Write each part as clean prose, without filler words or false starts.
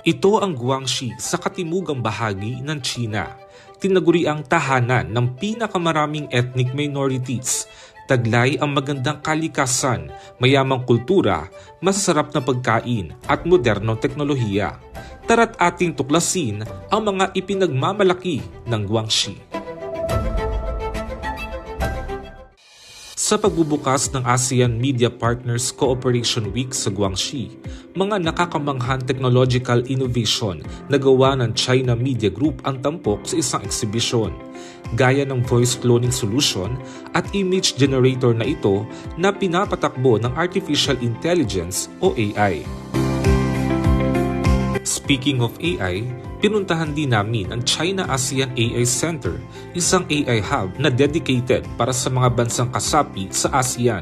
Ito ang Guangxi sa katimugang bahagi ng China. Tinaguriang tahanan ng pinakamaraming ethnic minorities. Taglay ang magandang kalikasan, mayamang kultura, masasarap na pagkain at modernong teknolohiya. Tara't ating tuklasin ang mga ipinagmamalaki ng Guangxi. Sa pagbubukas ng ASEAN Media Partners Cooperation Week sa Guangxi, mga nakakamanghang technological innovation na gawa ng China Media Group ang tampok sa isang eksibisyon, gaya ng voice cloning solution at image generator na ito na pinapatakbo ng Artificial Intelligence o AI. Speaking of AI, pinuntahan din namin ang China ASEAN AI Center, isang AI hub na dedicated para sa mga bansang kasapi sa ASEAN.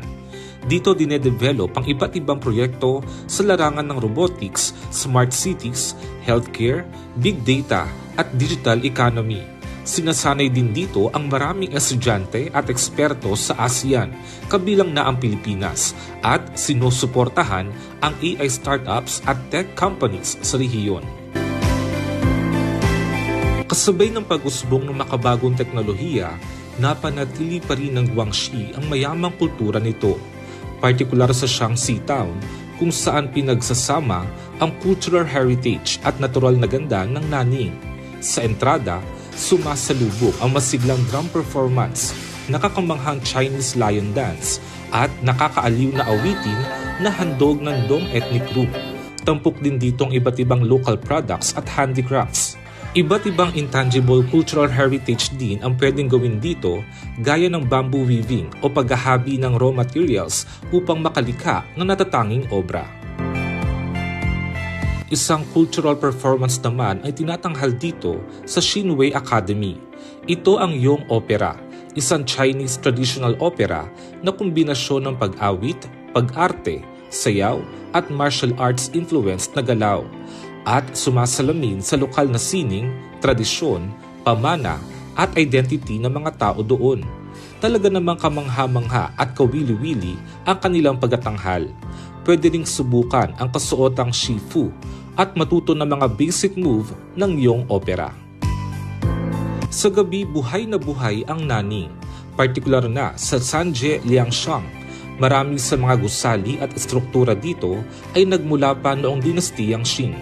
Dito dinedevelop ang iba't ibang proyekto sa larangan ng robotics, smart cities, healthcare, big data at digital economy. Sinasanay din dito ang maraming estudyante at eksperto sa ASEAN, kabilang na ang Pilipinas, at sinusuportahan ang AI startups at tech companies sa rehiyon. Kasabay ng pag-usbong ng makabagong teknolohiya, napanatili pa rin ng Guangxi ang mayamang kultura nito, partikular sa Shaanxi Town kung saan pinagsasama ang cultural heritage at natural na ganda ng Nanning. Sa entrada, sumasalubok ang masiglang drum performance, nakakamanghang Chinese lion dance at nakakaaliw na awitin na handog ng Dong ethnic group. Tampok din dito ang iba't ibang local products at handicrafts. Iba't ibang intangible cultural heritage din ang pwedeng gawin dito, gaya ng bamboo weaving o paghahabi ng raw materials upang makalikha ng natatanging obra. Isang cultural performance naman ay tinatanghal dito sa Xinwei Academy. Ito ang Yong Opera, isang Chinese traditional opera na kombinasyon ng pag-awit, pag-arte, sayaw at martial arts influenced na galaw, at sumasalamin sa lokal na sining, tradisyon, pamana at identity ng mga tao doon. Talaga namang kamangha-mangha at kawili-wili ang kanilang pagtatanghal. Pwede ring subukan ang kasuotang shifu at matuto ng mga basic move ng Yong Opera. Sa gabi, buhay na buhay ang Nanning, partikular na sa Sanje Liangshan. Marami sa mga gusali at estruktura dito ay nagmula pa noong dinastiyang Qing.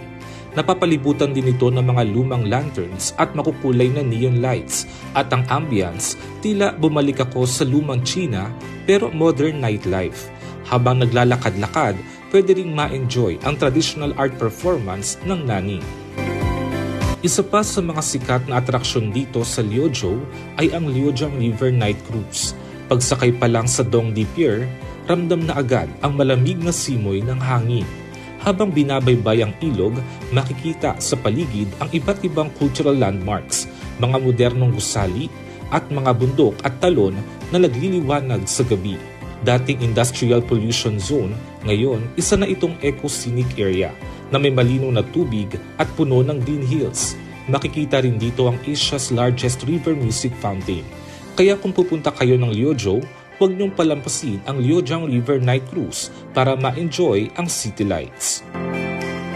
Napapalibutan din ito ng mga lumang lanterns at makukulay na neon lights, at ang ambience tila bumalik ako sa lumang China pero modern nightlife. Habang naglalakad-lakad, pwede ring ma-enjoy ang traditional art performance ng Nanning. Isa pa sa mga sikat na atraksyon dito sa Liuzhou ay ang Liujiang River Night Cruise. Pagsakay pa lang sa Dongdi Pier, ramdam na agad ang malamig na simoy ng hangin. Habang binabaybay ang ilog, makikita sa paligid ang iba't ibang cultural landmarks, mga modernong gusali at mga bundok at talon na nagliliwanag sa gabi. Dating industrial pollution zone, ngayon isa na itong eco-scenic area na may malinaw na tubig at puno ng green hills. Makikita rin dito ang Asia's largest river music fountain. Kaya kung pupunta kayo ng Liuzhou, huwag niyong palampasin ang Liujiang River Night Cruise para ma-enjoy ang city lights.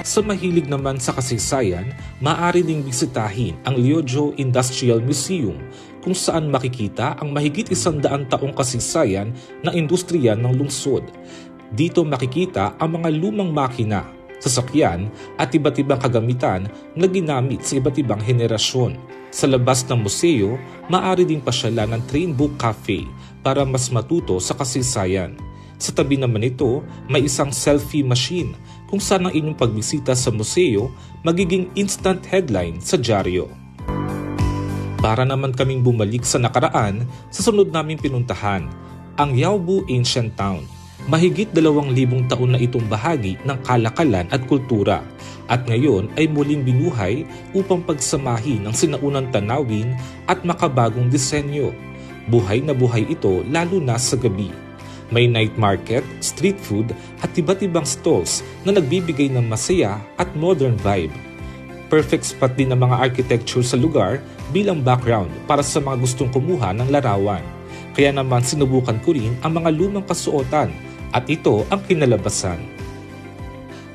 Sa mahilig naman sa kasaysayan, maaari ding bisitahin ang Liuzhou Industrial Museum kung saan makikita ang mahigit 100 taong kasaysayan ng industriya ng lungsod. Dito makikita ang mga lumang makina, sasakyan at iba't ibang kagamitan na ginamit sa iba't ibang henerasyon. Sa labas ng museo, maaari ding pasyalan ng Train Book Cafe para mas matuto sa kasaysayan. Sa tabi naman ito, may isang selfie machine kung saan ang inyong pagbisita sa museo magiging instant headline sa dyaryo. Para naman kaming bumalik sa nakaraan, sa sunod naming pinuntahan, ang Yaobu Ancient Town. Mahigit 2,000 taon na itong bahagi ng kalakalan at kultura, at ngayon ay muling binuhay upang pagsamahin ang sinaunang tanawin at makabagong disenyo. Buhay na buhay ito lalo na sa gabi. May night market, street food at iba't ibang stalls na nagbibigay ng masaya at modern vibe. Perfect spot din ang mga architecture sa lugar bilang background para sa mga gustong kumuha ng larawan. Kaya naman sinubukan ko rin ang mga lumang kasuotan at ito ang kinalabasan.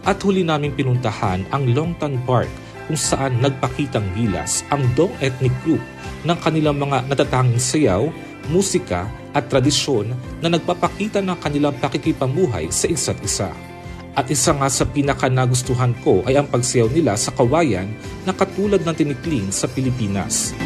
At huli naming pinuntahan ang Longtan Park kung saan nagpakitang gilas ang Dong ethnic group ng kanilang mga natatanging sayaw, musika at tradisyon na nagpapakita ng kanilang pakikipamuhay sa isa't isa. At isa nga sa pinaka-nagustuhan ko ay ang pagsayaw nila sa kawayan na katulad ng tinikling sa Pilipinas.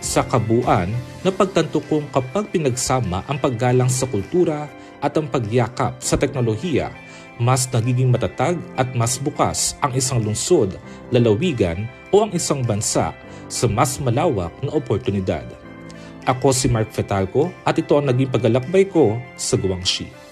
Sa kabuuan, napagtanto kong kapag pinagsama ang paggalang sa kultura at ang pagyakap sa teknolohiya, mas nagiging matatag at mas bukas ang isang lungsod, lalawigan o ang isang bansa sa mas malawak na oportunidad. Ako si Mark Fetalco at ito ang naging paglalakbay ko sa Guangxi.